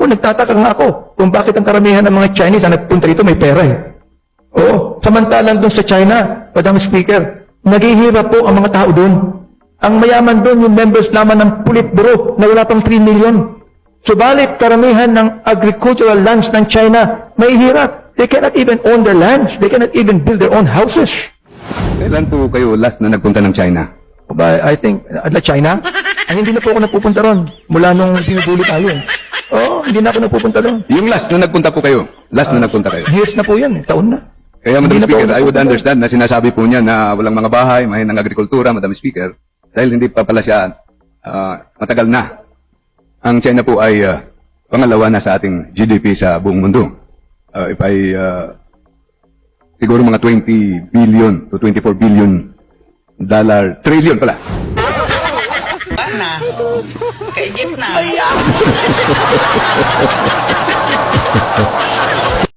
Ako, nagtataka nga ako kung bakit ang karamihan ng mga Chinese na nagpunta rito may pera eh. Oo. Samantalang doon sa China, Madam Speaker, naghihirap po ang mga tao doon. Ang mayaman doon yung members lamang ng Politburo na wala pang 3 million. Subalit, karamihan ng agricultural lands ng China, may hirap. They cannot even own their lands. They cannot even build their own houses. Kailan po kayo last na nagpunta ng China? I think, China? Ay, hindi na po ako napupunta ron. Mula nung binubuli tayo. Oo, hindi na ako napupunta ron. Yung last na nagpunta po kayo? Last na nagpunta kayo? Years na po yan, taon na. Kaya, Madam Hindi na po Speaker, ako I would napupunta. understand na sinasabi po niya na walang mga bahay, mahinang agrikultura, Madam Speaker, dahil hindi pa pala siya matagal na. Ang China po ay pangalawa na sa ating GDP sa buong mundo. Siguro mga 20 billion to 24 billion trillion pala. Na. Kaigit na.